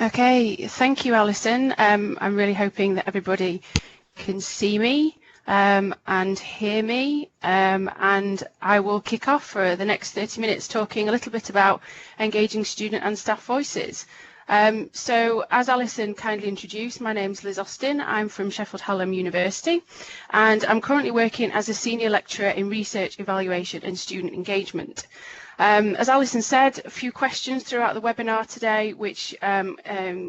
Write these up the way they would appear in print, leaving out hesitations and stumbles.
Okay, thank you, Alison. I'm really hoping that everybody can see me and hear me, and I will kick off for the next 30 minutes talking a little bit about engaging student and staff voices. So as Alison kindly introduced, my name's Liz Austen. I'm from Sheffield Hallam University, and I'm currently working as a senior lecturer in research, evaluation and student engagement. As Alison said, a few questions throughout the webinar today, which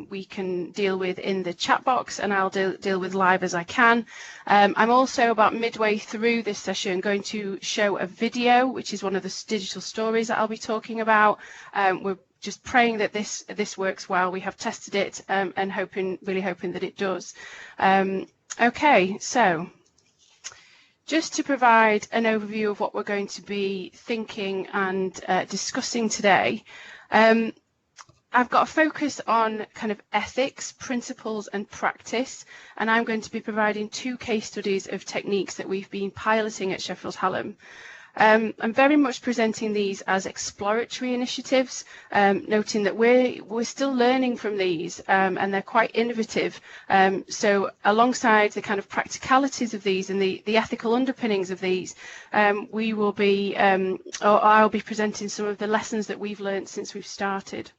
we can deal with in the chat box, and I'll deal with live as I can. I'm also about midway through this session going to show a video, which is one of the digital stories that I'll be talking about. We're just praying that this works well. We have tested it and really hoping that it does. Okay, so just to provide an overview of what we're going to be thinking and discussing today, I've got a focus on kind of ethics, principles and practice, and I'm going to be providing 2 case studies of techniques that we've been piloting at Sheffield Hallam. I'm very much presenting these as exploratory initiatives, noting that we're still learning from these and they're quite innovative. So alongside the kind of practicalities of these and the ethical underpinnings of these, we will be, or I'll be presenting some of the lessons that we've learned since we've started.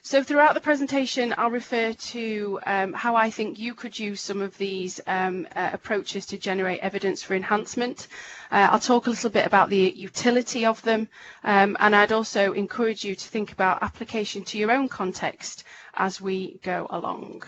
So throughout the presentation, I'll refer to how I think you could use some of these approaches to generate evidence for enhancement. I'll talk a little bit about the utility of them, and I'd also encourage you to think about application to your own context as we go along.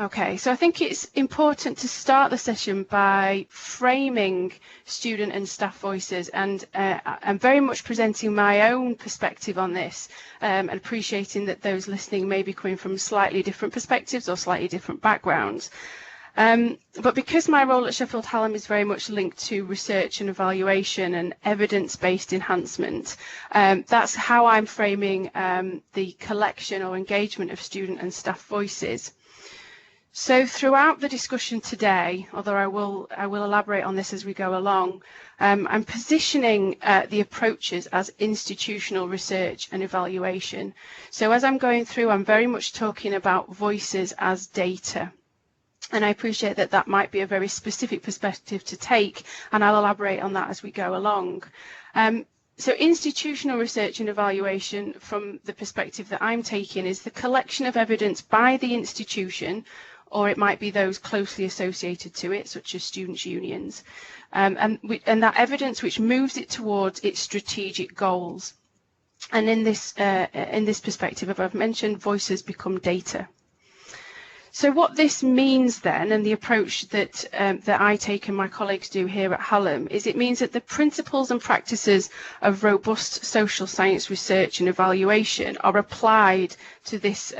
Okay, so I think it's important to start the session by framing student and staff voices, and I'm very much presenting my own perspective on this, and appreciating that those listening may be coming from slightly different perspectives or slightly different backgrounds. But because my role at Sheffield Hallam is very much linked to research and evaluation and evidence-based enhancement, that's how I'm framing the collection or engagement of student and staff voices. So throughout the discussion today, although I will elaborate on this as we go along, I'm positioning the approaches as institutional research and evaluation. So as I'm going through, I'm very much talking about voices as data. And I appreciate that that might be a very specific perspective to take, and I'll elaborate on that as we go along. So institutional research and evaluation, from the perspective that I'm taking, is the collection of evidence by the institution, or it might be those closely associated to it, such as students' unions, and that evidence which moves it towards its strategic goals. And in this perspective, as I've mentioned, voices become data. So what this means then, and the approach that I take and my colleagues do here at Hallam, is it means that the principles and practices of robust social science research and evaluation are applied to this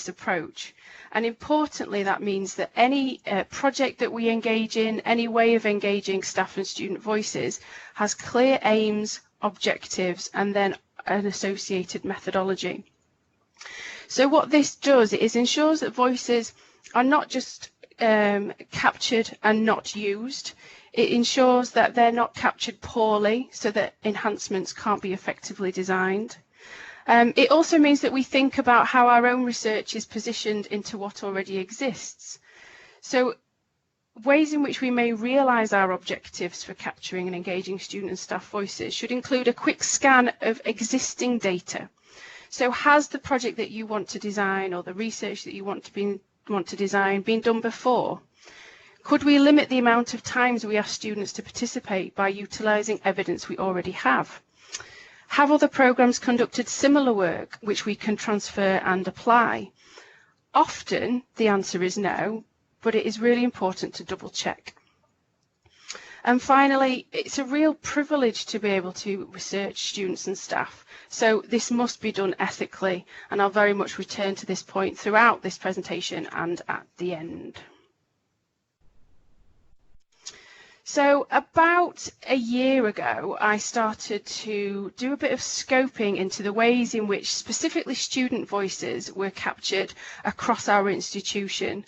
approach. And importantly, that means that any project that we engage in, any way of engaging staff and student voices, has clear aims, objectives, and then an associated methodology. So what this does is ensures that voices are not just captured and not used. It ensures that they're not captured poorly, so that enhancements can't be effectively designed. It also means that we think about how our own research is positioned into what already exists. So ways in which we may realise our objectives for capturing and engaging student and staff voices should include a quick scan of existing data. So has the project that you want to design or the research that you want to design been done before? Could we limit the amount of times we ask students to participate by utilising evidence we already have? Have other programmes conducted similar work which we can transfer and apply? Often the answer is no, but it is really important to double check. And finally, it's a real privilege to be able to research students and staff. So this must be done ethically, and I'll very much return to this point throughout this presentation and at the end. So about a year ago, I started to do a bit of scoping into the ways in which specifically student voices were captured across our institution.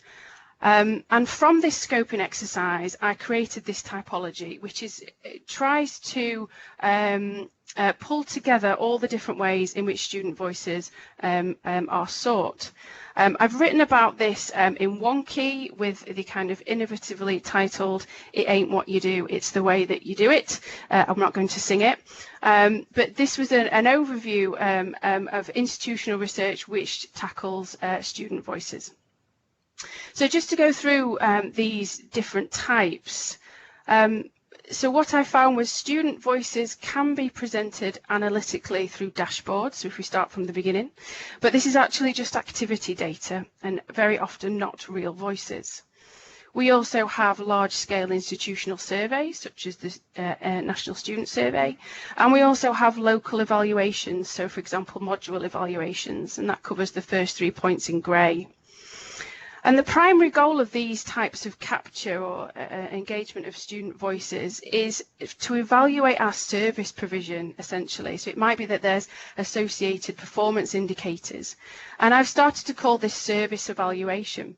And from this scoping exercise, I created this typology, which tries to pull together all the different ways in which student voices are sought. I've written about this in one key with the kind of innovatively titled, "It ain't what you do, it's the way that you do it." I'm not going to sing it, but this was an overview of institutional research which tackles student voices. So just to go through these different types, so what I found was student voices can be presented analytically through dashboards, so if we start from the beginning, but this is actually just activity data and very often not real voices. We also have large-scale institutional surveys, such as the National Student Survey, and we also have local evaluations, so for example module evaluations, and that covers the first 3 points in grey. And the primary goal of these types of capture or engagement of student voices is to evaluate our service provision, essentially. So it might be that there's associated performance indicators. And I've started to call this service evaluation.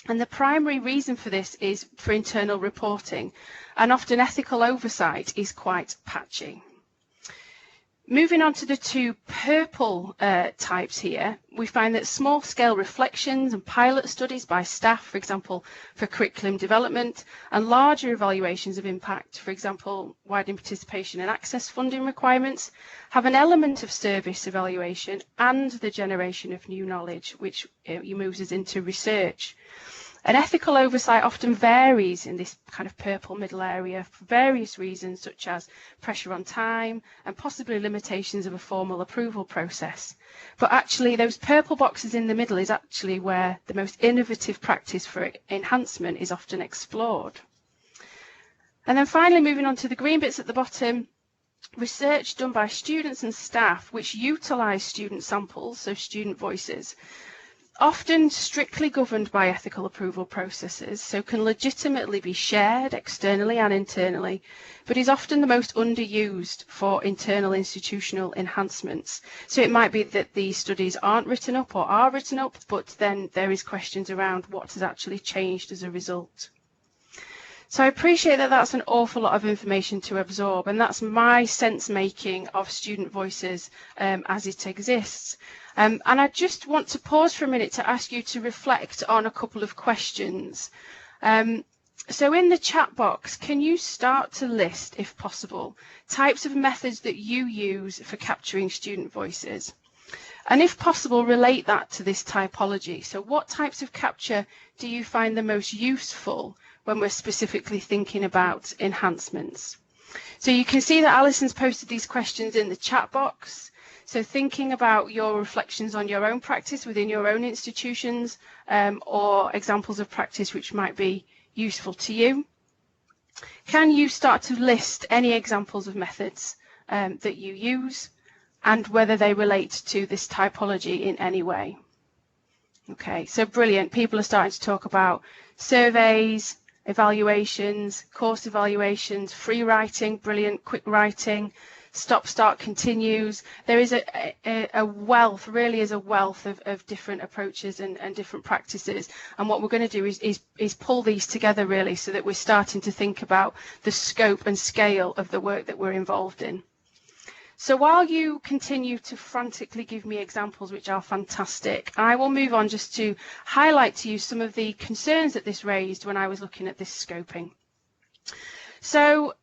And the primary reason for this is for internal reporting, and often ethical oversight is quite patchy. Moving on to the two purple types here, we find that small-scale reflections and pilot studies by staff, for example, for curriculum development, and larger evaluations of impact, for example, widening participation and access funding requirements, have an element of service evaluation and the generation of new knowledge, which moves us into research. And ethical oversight often varies in this kind of purple middle area for various reasons, such as pressure on time and possibly limitations of a formal approval process. But actually those purple boxes in the middle is actually where the most innovative practice for enhancement is often explored. And then finally, moving on to the green bits at the bottom, research done by students and staff which utilise student samples, so student voices, often strictly governed by ethical approval processes, so can legitimately be shared externally and internally, but is often the most underused for internal institutional enhancements. So it might be that these studies aren't written up or are written up, but then there is questions around what has actually changed as a result. So I appreciate that that's an awful lot of information to absorb, and that's my sense making of student voices as it exists. And I just want to pause for a minute to ask you to reflect on a couple of questions. So in the chat box, can you start to list, if possible, types of methods that you use for capturing student voices? And if possible, relate that to this typology. So what types of capture do you find the most useful when we're specifically thinking about enhancements? So you can see that Alison's posted these questions in the chat box. So thinking about your reflections on your own practice within your own institutions, or examples of practice which might be useful to you. Can you start to list any examples of methods that you use and whether they relate to this typology in any way? Okay, so brilliant. People are starting to talk about surveys, evaluations, course evaluations, free writing, brilliant, quick writing, stop, start, continues. There is a wealth, really is a wealth of different approaches and different practices. And what we're going to do is pull these together really so that we're starting to think about the scope and scale of the work that we're involved in. So while you continue to frantically give me examples, which are fantastic, I will move on just to highlight to you some of the concerns that this raised when I was looking at this scoping. So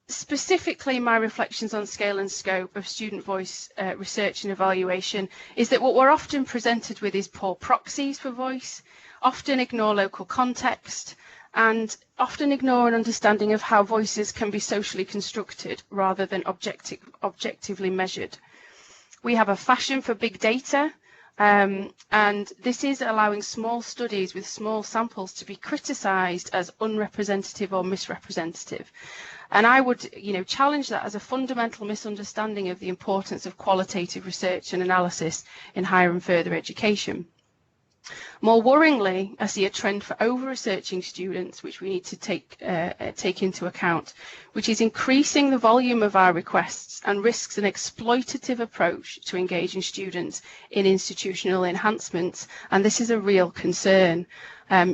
specifically, my reflections on scale and scope of student voice research and evaluation is that what we're often presented with is poor proxies for voice, often ignore local context, and often ignore an understanding of how voices can be socially constructed rather than objectively measured. We have a fashion for big data, and this is allowing small studies with small samples to be criticised as unrepresentative or misrepresentative. And I would, challenge that as a fundamental misunderstanding of the importance of qualitative research and analysis in higher and further education. More worryingly, I see a trend for over-researching students, which we need to take into account, which is increasing the volume of our requests and risks an exploitative approach to engaging students in institutional enhancements, and this is a real concern.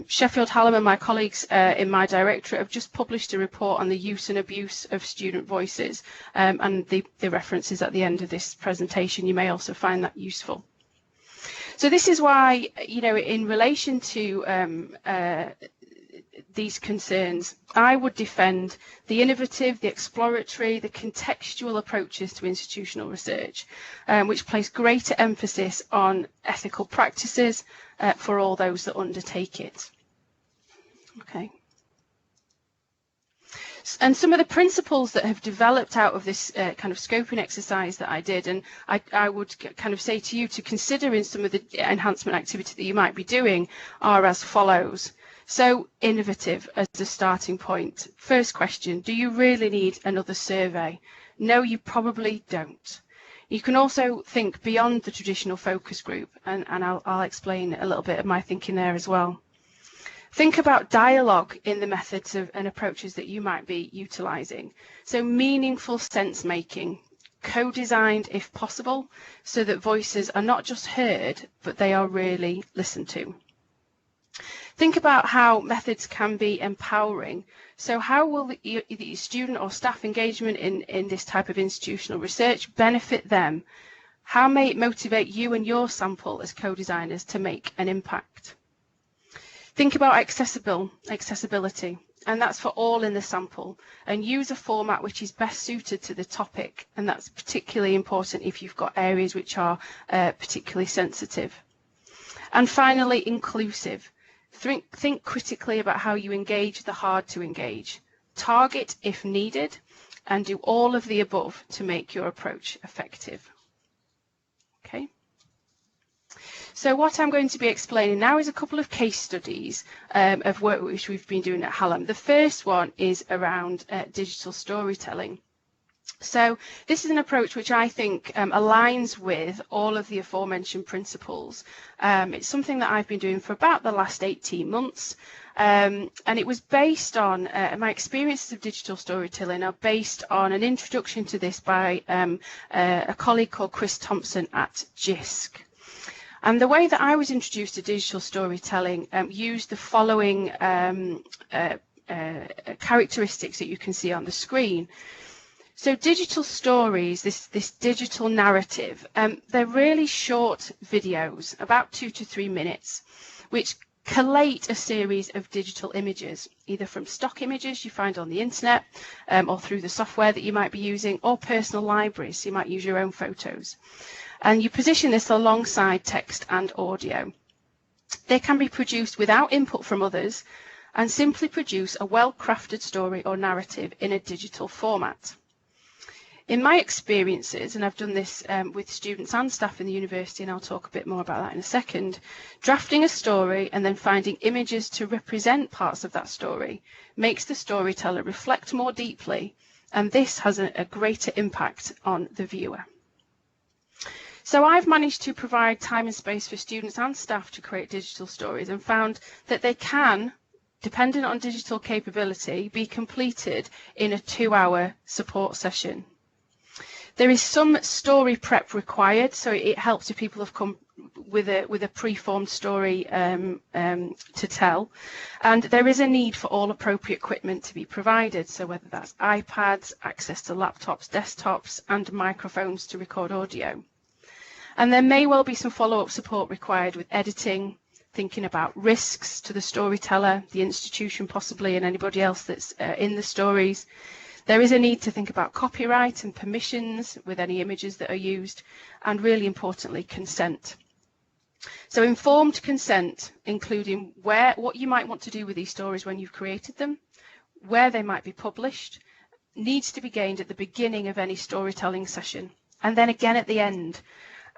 Sheffield, Hallam and my colleagues in my directorate have just published a report on the use and abuse of student voices, and the references at the end of this presentation. You may also find that useful. So this is why, you know, in relation to these concerns, I would defend the innovative, the exploratory, the contextual approaches to institutional research, which place greater emphasis on ethical practices for all those that undertake it. Okay. And some of the principles that have developed out of this kind of scoping exercise that I did, and I would kind of say to you to consider in some of the enhancement activity that you might be doing, are as follows. So, innovative as a starting point. First question, do you really need another survey? No, you probably don't. You can also think beyond the traditional focus group, and I'll explain a little bit of my thinking there as well. Think about dialogue in the methods and approaches that you might be utilising. So meaningful sense making, co-designed if possible, so that voices are not just heard, but they are really listened to. Think about how methods can be empowering. So how will the student or staff engagement in this type of institutional research benefit them? How may it motivate you and your sample as co-designers to make an impact? Think about accessibility, and that's for all in the sample, and use a format which is best suited to the topic, and that's particularly important if you've got areas which are particularly sensitive. And finally, inclusive. Think critically about how you engage the hard to engage. Target if needed, and do all of the above to make your approach effective. Okay. So what I'm going to be explaining now is a couple of case studies of work which we've been doing at Hallam. The first one is around digital storytelling. So this is an approach which I think aligns with all of the aforementioned principles. It's something that I've been doing for about the last 18 months. And it was based on, my experiences of digital storytelling are based on an introduction to this by a colleague called Chris Thompson at JISC. And the way that I was introduced to digital storytelling used the following characteristics that you can see on the screen. So digital stories, this digital narrative, they're really short videos, about 2 to 3 minutes, which collate a series of digital images, either from stock images you find on the internet or through the software that you might be using, or personal libraries, so you might use your own photos. And you position this alongside text and audio. They can be produced without input from others and simply produce a well-crafted story or narrative in a digital format. In my experiences, and I've done this with students and staff in the university, and I'll talk a bit more about that in a second, drafting a story and then finding images to represent parts of that story makes the storyteller reflect more deeply, and this has a greater impact on the viewer. So I've managed to provide time and space for students and staff to create digital stories, and found that they can, depending on digital capability, be completed in a 2-hour support session. There is some story prep required, so it helps if people have come with a pre-formed story to tell, and there is a need for all appropriate equipment to be provided, so whether that's iPads, access to laptops, desktops, and microphones to record audio. And there may well be some follow-up support required with editing, thinking about risks to the storyteller, the institution possibly, and anybody else that's in the stories. There is a need to think about copyright and permissions with any images that are used, and really importantly, consent. So informed consent, including what you might want to do with these stories when you've created them, where they might be published, needs to be gained at the beginning of any storytelling session, and then again at the end.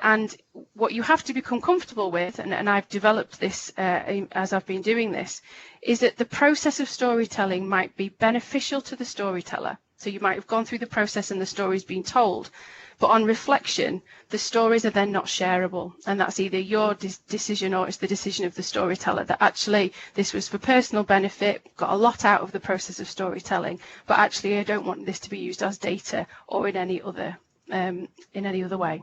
And what you have to become comfortable with, and I've developed this as I've been doing this, is that the process of storytelling might be beneficial to the storyteller, So you might have gone through the process and the story's been told, but on reflection, the stories are then not shareable, and that's either your decision or it's the decision of the storyteller that actually this was for personal benefit, got a lot out of the process of storytelling, but actually I don't want this to be used as data or in any other way.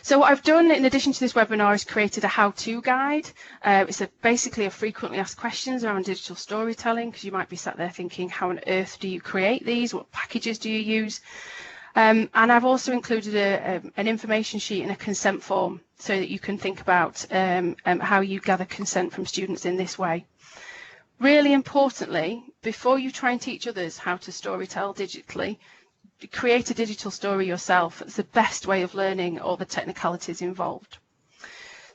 So what I've done in addition to this webinar is created a how-to guide. It's basically a frequently asked questions around digital storytelling, because you might be sat there thinking, how on earth do you create these? What packages do you use? And I've also included an information sheet and a consent form so that you can think about how you gather consent from students in this way. Really importantly, before you try and teach others how to storytell digitally, create a digital story yourself. It's the best way of learning all the technicalities involved.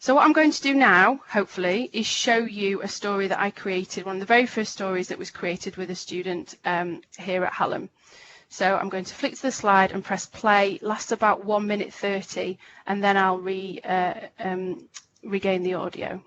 So what I'm going to do now, hopefully, is show you a story that I created, one of the very first stories that was created with a student here at Hallam. So I'm going to flick to the slide and press play, lasts about 1 minute 30, and then I'll regain the audio.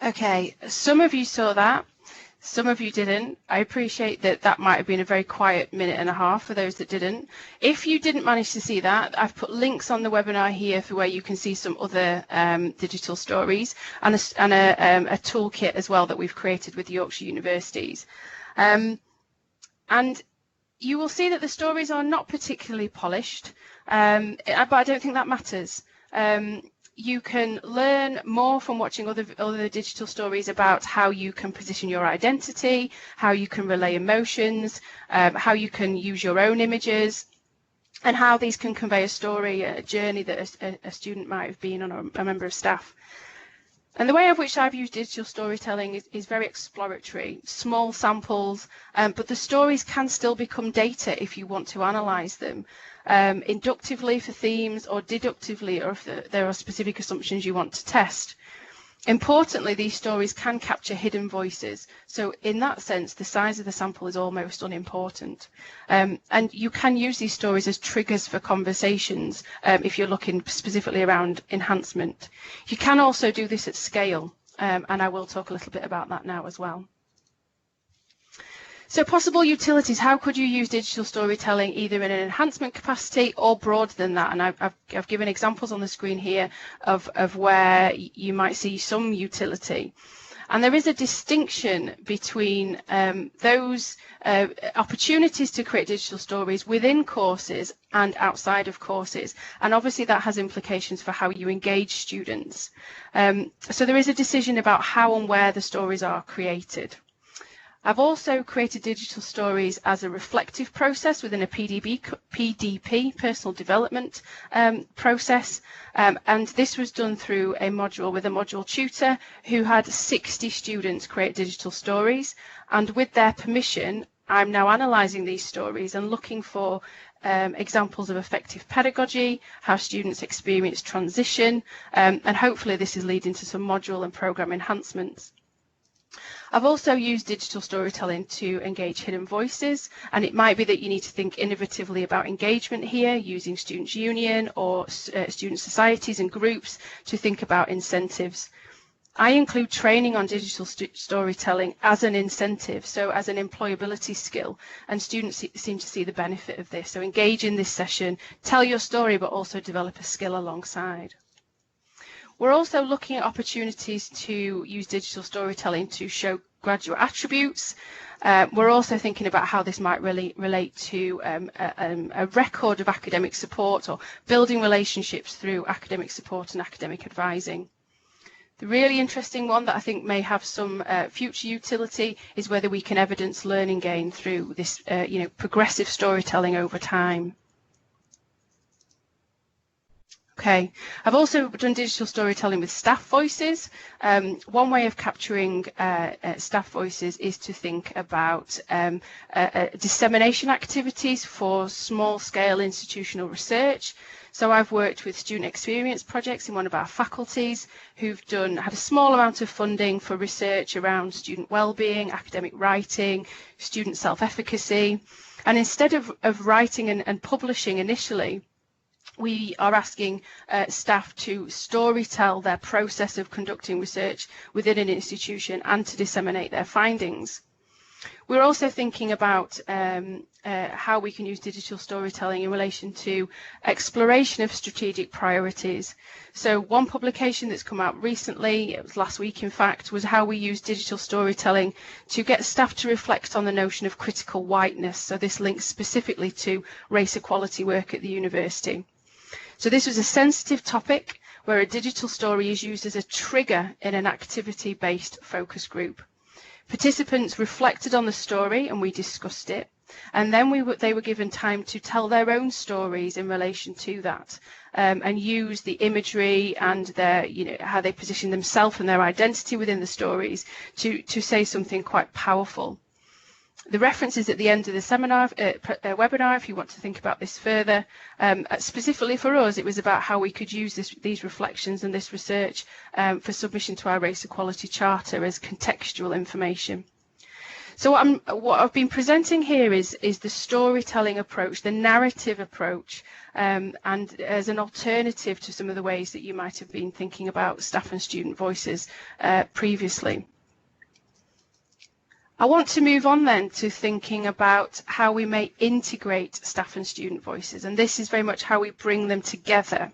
Okay, some of you saw that, some of you didn't. I appreciate that that might have been a very quiet minute and a half for those that didn't. If you didn't manage to see that, I've put links on the webinar here for where you can see some other digital stories and a toolkit as well that we've created with Yorkshire universities. And you will see that the stories are not particularly polished, but I don't think that matters. You can learn more from watching other digital stories about how you can position your identity, how you can relay emotions, how you can use your own images, and how these can convey a story, a journey that a student might have been on, or a member of staff. And the way in which I've used digital storytelling is very exploratory, small samples, but the stories can still become data if you want to analyse them. Inductively for themes, or deductively, or if there are specific assumptions you want to test. Importantly, these stories can capture hidden voices, so in that sense the size of the sample is almost unimportant. And you can use these stories as triggers for conversations if you're looking specifically around enhancement. You can also do this at scale, and I will talk a little bit about that now as well. So possible utilities, how could you use digital storytelling either in an enhancement capacity or broader than that? And I've given examples on the screen here of where you might see some utility. And there is a distinction between those opportunities to create digital stories within courses and outside of courses. And obviously that has implications for how you engage students. So there is a decision about how and where the stories are created. I've also created digital stories as a reflective process within a PDP, personal development process, and this was done through a module with a module tutor who had 60 students create digital stories, and with their permission I'm now analysing these stories and looking for examples of effective pedagogy, how students experience transition, and hopefully this is leading to some module and programme enhancements. I've also used digital storytelling to engage hidden voices, and it might be that you need to think innovatively about engagement here, using Students' Union or student societies and groups to think about incentives. I include training on digital storytelling as an incentive, so as an employability skill, and students seem to see the benefit of this. So engage in this session, tell your story, but also develop a skill alongside. We're also looking at opportunities to use digital storytelling to show graduate attributes. We're also thinking about how this might really relate to a record of academic support or building relationships through academic support and academic advising. The really interesting one that I think may have some future utility is whether we can evidence learning gain through this progressive storytelling over time. Okay, I've also done digital storytelling with staff voices. One way of capturing staff voices is to think about dissemination activities for small-scale institutional research. So I've worked with student experience projects in one of our faculties who've had a small amount of funding for research around student well-being, academic writing, student self-efficacy. And instead of writing and publishing initially, we are asking staff to storytell their process of conducting research within an institution and to disseminate their findings. We're also thinking about how we can use digital storytelling in relation to exploration of strategic priorities. So one publication that's come out recently, it was last week in fact, was how we use digital storytelling to get staff to reflect on the notion of critical whiteness. So this links specifically to race equality work at the university. So this was a sensitive topic where a digital story is used as a trigger in an activity-based focus group. Participants reflected on the story and we discussed it, and then they were given time to tell their own stories in relation to that, and use the imagery and their, how they position themselves and their identity within the stories to say something quite powerful. The references at the end of the seminar, webinar, if you want to think about this further. Specifically for us, it was about how we could use these reflections and this research for submission to our Race Equality Charter as contextual information. So what I've been presenting here is the storytelling approach, the narrative approach, and as an alternative to some of the ways that you might have been thinking about staff and student voices previously. I want to move on then to thinking about how we may integrate staff and student voices, and this is very much how we bring them together.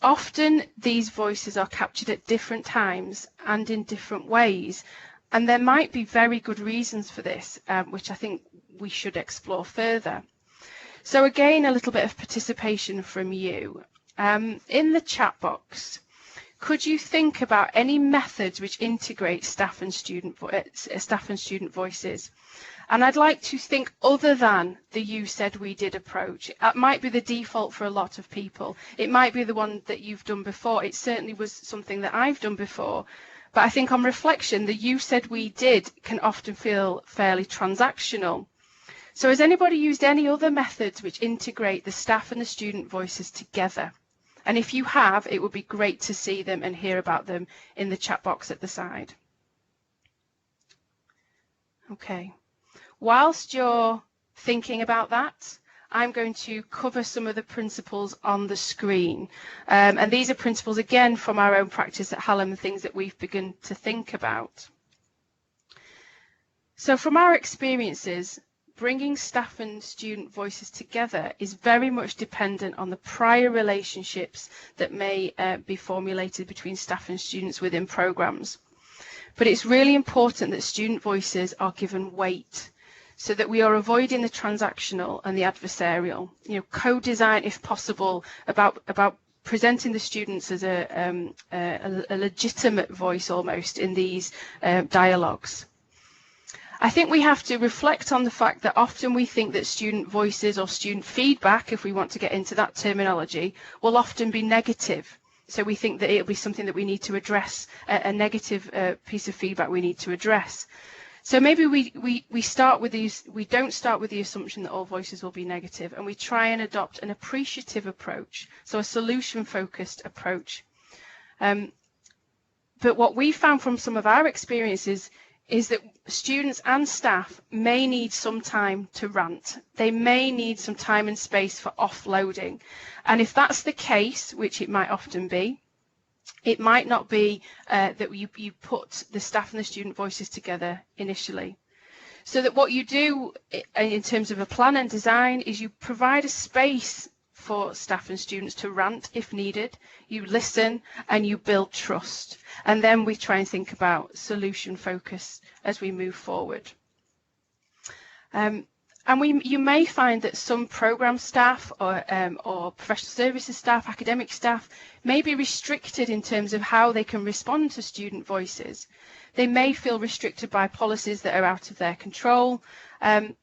Often these voices are captured at different times and in different ways, and there might be very good reasons for this, which I think we should explore further. So again, a little bit of participation from you. In the chat box, could you think about any methods which integrate staff and student voices? And I'd like to think other than the you said we did approach. That might be the default for a lot of people. It might be the one that you've done before. It certainly was something that I've done before. But I think on reflection, the you said we did can often feel fairly transactional. So has anybody used any other methods which integrate the staff and the student voices together? And if you have, it would be great to see them and hear about them in the chat box at the side. Okay. Whilst you're thinking about that, I'm going to cover some of the principles on the screen. And these are principles, again, from our own practice at Hallam, things that we've begun to think about. So from our experiences, bringing staff and student voices together is very much dependent on the prior relationships that may be formulated between staff and students within programs. But it's really important that student voices are given weight so that we are avoiding the transactional and the adversarial. Co-design, if possible, about presenting the students as a legitimate voice almost in these dialogues. I think we have to reflect on the fact that often we think that student voices or student feedback, if we want to get into that terminology, will often be negative. So we think that it'll be something that we need to address, a negative piece of feedback we need to address. So maybe we start with these, we don't start with the assumption that all voices will be negative, and we try and adopt an appreciative approach, so a solution-focused approach. But what we found from some of our experiences is that students and staff may need some time to rant. They may need some time and space for offloading. And if that's the case, which it might often be, it might not be that you put the staff and the student voices together initially. So that what you do in terms of a plan and design is you provide a space for staff and students to rant if needed. You listen and you build trust. And then we try and think about solution focus as we move forward. And you may find that some program staff or professional services staff, academic staff, may be restricted in terms of how they can respond to student voices. They may feel restricted by policies that are out of their control. And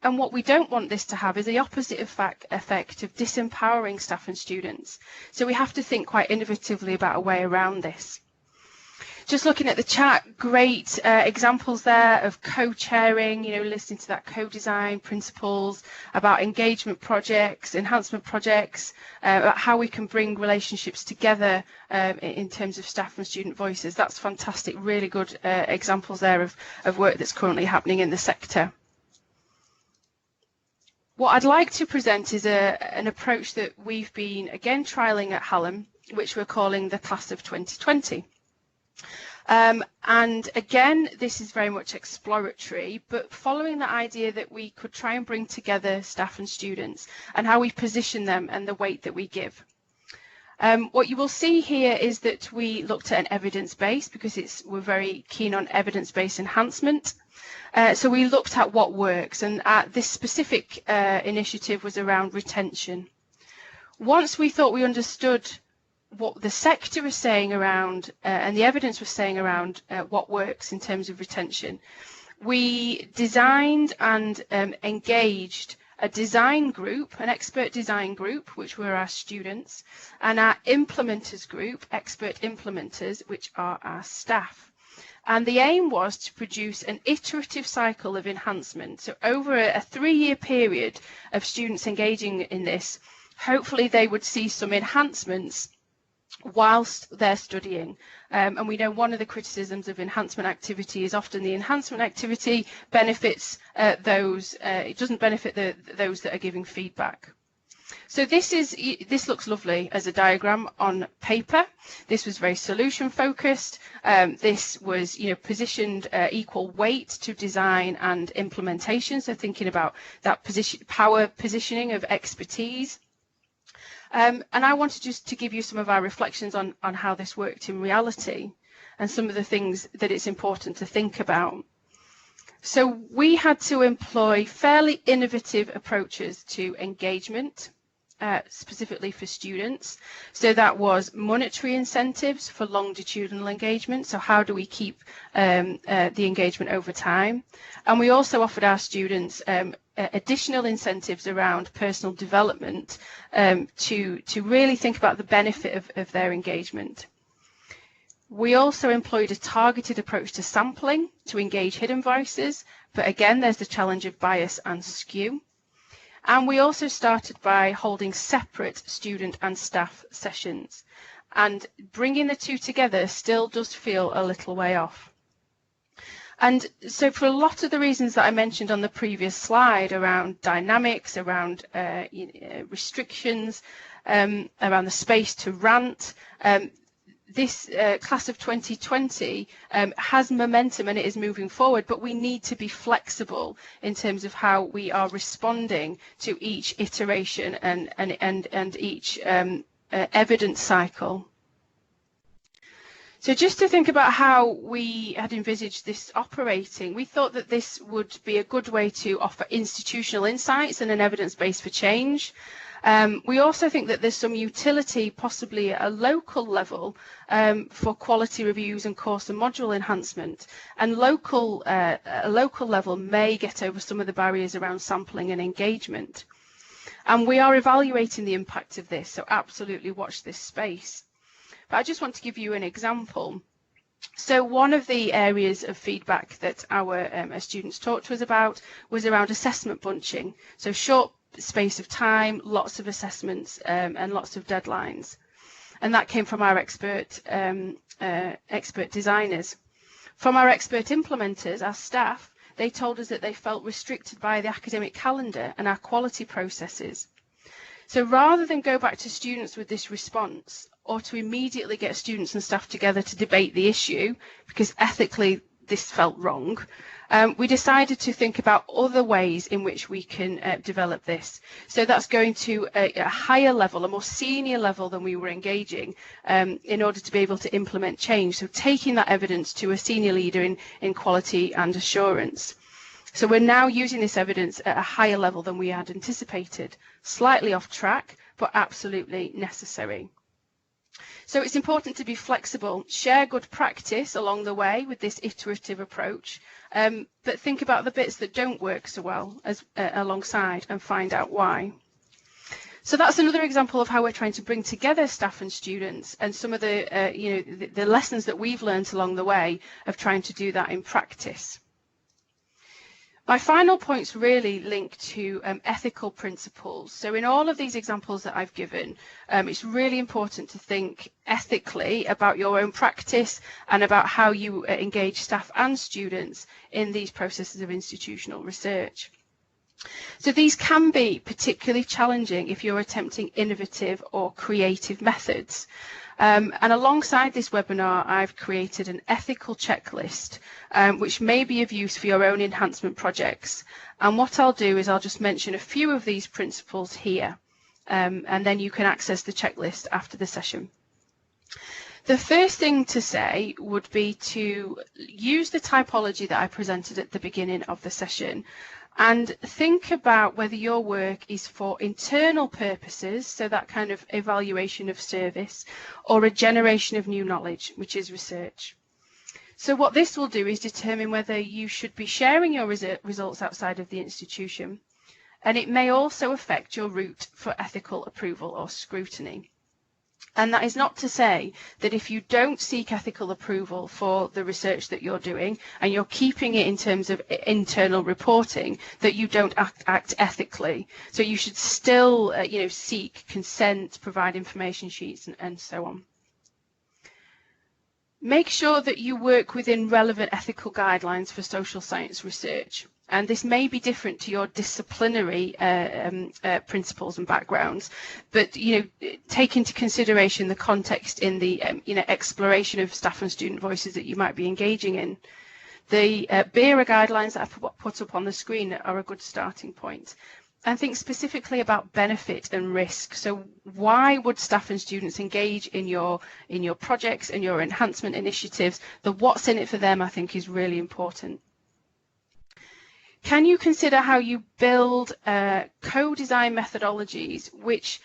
what we don't want this to have is the opposite effect of disempowering staff and students. So we have to think quite innovatively about a way around this. Just looking at the chat, great examples there of co-chairing, listening to that co-design principles, about engagement projects, enhancement projects, about how we can bring relationships together in terms of staff and student voices. That's fantastic, really good examples there of work that's currently happening in the sector. What I'd like to present is an approach that we've been, again, trialling at Hallam, which we're calling the Class of 2020. And again, this is very much exploratory, but following the idea that we could try and bring together staff and students and how we position them and the weight that we give. What you will see here is that we looked at an evidence base because we're very keen on evidence-based enhancement. So we looked at what works, and this specific initiative was around retention. Once we thought we understood what the sector was saying around and the evidence was saying around what works in terms of retention, we designed and engaged a design group, an expert design group, which were our students, and our implementers group, expert implementers, which are our staff. And the aim was to produce an iterative cycle of enhancement. So over a 3-year period of students engaging in this, hopefully they would see some enhancements whilst they're studying. And we know one of the criticisms of enhancement activity is often the enhancement activity benefits those, it doesn't benefit those that are giving feedback. So this looks lovely as a diagram on paper. This was very solution focused. This was positioned equal weight to design and implementation. So thinking about that power positioning of expertise. And I wanted just to give you some of our reflections on how this worked in reality and some of the things that it's important to think about. So we had to employ fairly innovative approaches to engagement, specifically for students. So that was monetary incentives for longitudinal engagement. So how do we keep the engagement over time? And we also offered our students additional incentives around personal development to really think about the benefit of their engagement. We also employed a targeted approach to sampling to engage hidden voices, but again there's the challenge of bias and skew. And we also started by holding separate student and staff sessions, and bringing the two together still does feel a little way off. And so for a lot of the reasons that I mentioned on the previous slide around dynamics, around restrictions, around the space to rant, this class of 2020 has momentum and it is moving forward, but we need to be flexible in terms of how we are responding to each iteration and each evidence cycle. So just to think about how we had envisaged this operating, we thought that this would be a good way to offer institutional insights and an evidence base for change. We also think that there's some utility, possibly at a local level, for quality reviews and course and module enhancement. And a local level may get over some of the barriers around sampling and engagement. And we are evaluating the impact of this, so absolutely watch this space. But I just want to give you an example So one of the areas of feedback that our students talked to us about was around assessment bunching. So short space of time, lots of assessments and lots of deadlines. And that came from our expert designers. From our expert implementers, our staff, they told us that they felt restricted by the academic calendar and our quality processes. So rather than go back to students with this response, or to immediately get students and staff together to debate the issue, because ethically this felt wrong, we decided to think about other ways in which we can develop this. So that's going to a higher level, a more senior level than we were engaging in order to be able to implement change. So taking that evidence to a senior leader in quality and assurance. So we're now using this evidence at a higher level than we had anticipated. Slightly off track, but absolutely necessary. So it's important to be flexible, share good practice along the way with this iterative approach, but think about the bits that don't work so well as alongside and find out why. So that's another example of how we're trying to bring together staff and students and some of the, the lessons that we've learned along the way of trying to do that in practice. My final points really link to ethical principles. So in all of these examples that I've given, it's really important to think ethically about your own practice and about how you engage staff and students in these processes of institutional research. So these can be particularly challenging if you're attempting innovative or creative methods. And alongside this webinar, I've created an ethical checklist, which may be of use for your own enhancement projects. And what I'll do is I'll just mention a few of these principles here, and then you can access the checklist after the session. The first thing to say would be to use the typology that I presented at the beginning of the session and think about whether your work is for internal purposes, so that kind of evaluation of service, or a generation of new knowledge, which is research. So what this will do is determine whether you should be sharing your results outside of the institution, and it may also affect your route for ethical approval or scrutiny. And that is not to say that if you don't seek ethical approval for the research that you're doing and you're keeping it in terms of internal reporting, that you don't act ethically. So you should still seek consent, provide information sheets and so on. Make sure that you work within relevant ethical guidelines for social science research. And this may be different to your disciplinary principles and backgrounds, but take into consideration the context in the exploration of staff and student voices that you might be engaging in. The BERA guidelines that I've put up on the screen are a good starting point. And think specifically about benefit and risk. So why would staff and students engage in your projects and your enhancement initiatives? The what's in it for them, I think, is really important. Can you consider how you build co-design methodologies which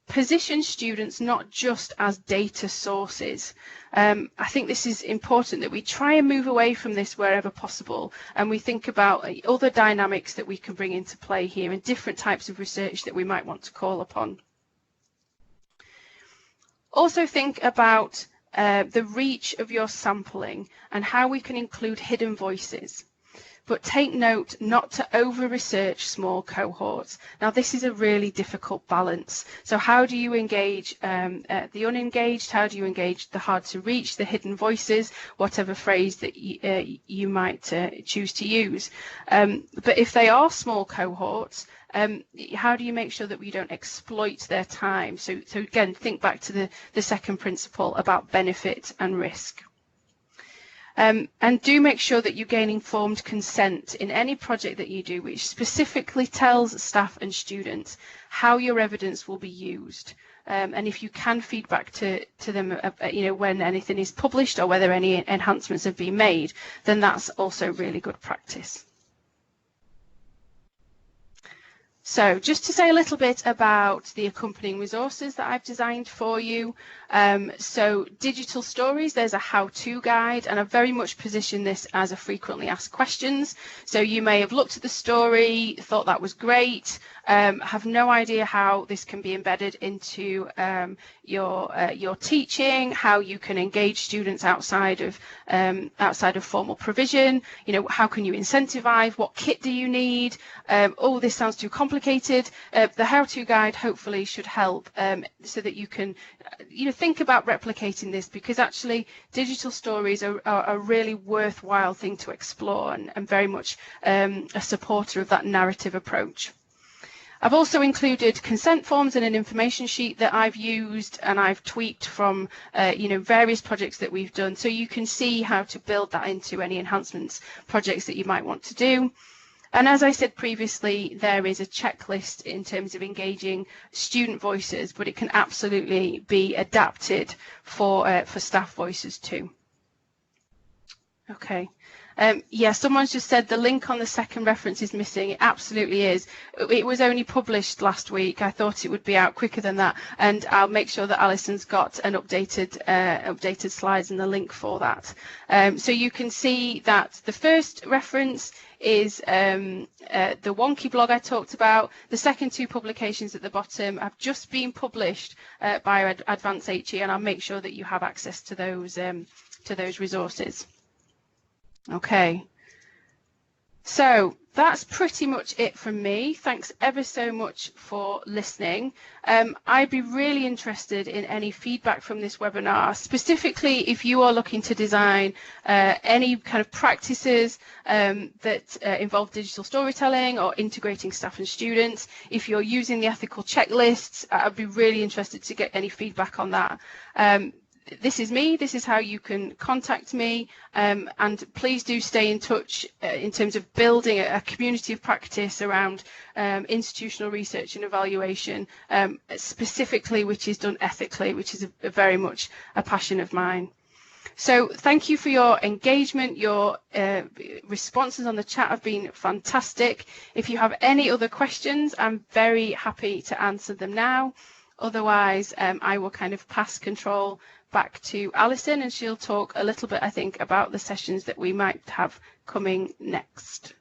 position students not just as data sources? I think this is important, that we try and move away from this wherever possible, and we think about other dynamics that we can bring into play here and different types of research that we might want to call upon. Also think about the reach of your sampling and how we can include hidden voices. But take note not to over-research small cohorts. Now, this is a really difficult balance. So how do you engage the unengaged? How do you engage the hard-to-reach, the hidden voices, whatever phrase that you might choose to use? But if they are small cohorts, how do you make sure that we don't exploit their time? So again, think back to the second principle about benefit and risk. And do make sure that you gain informed consent in any project that you do, which specifically tells staff and students how your evidence will be used. And if you can feedback to them, when anything is published or whether any enhancements have been made, then that's also really good practice. So just to say a little bit about the accompanying resources that I've designed for you. So digital stories, there's a how-to guide, and I very much position this as a frequently asked questions. So you may have looked at the story, thought that was great, have no idea how this can be embedded into your teaching, how you can engage students outside of formal provision. You know, how can you incentivize? What kit do you need? Oh, this sounds too complicated. The how-to guide hopefully should help so that you can think about replicating this, because actually digital stories are a really worthwhile thing to explore, and very much a supporter of that narrative approach. I've also included consent forms and an information sheet that I've used and I've tweaked from various projects that we've done, so you can see how to build that into any enhancements projects that you might want to do. And as I said previously, there is a checklist in terms of engaging student voices, but it can absolutely be adapted for staff voices too. Okay. Yeah, someone's just said the link on the second reference is missing. It absolutely is. It was only published last week. I thought it would be out quicker than that, and I'll make sure that Alison's got an updated slides and the link for that. So you can see that the first reference is the wonky blog I talked about. The second two publications at the bottom have just been published by Advance HE, and I'll make sure that you have access to those resources. Okay, so that's pretty much it from me. Thanks ever so much for listening. I'd be really interested in any feedback from this webinar, specifically if you are looking to design any kind of practices that involve digital storytelling or integrating staff and students. If you're using the ethical checklists, I'd be really interested to get any feedback on that. This is me, this is how you can contact me, and please do stay in touch in terms of building a community of practice around institutional research and evaluation, specifically which is done ethically, which is very much a passion of mine. So thank you for your engagement. Your responses on the chat have been fantastic. If you have any other questions, I'm very happy to answer them now. Otherwise, I will kind of pass control back to Alison, and she'll talk a little bit, I think, about the sessions that we might have coming next.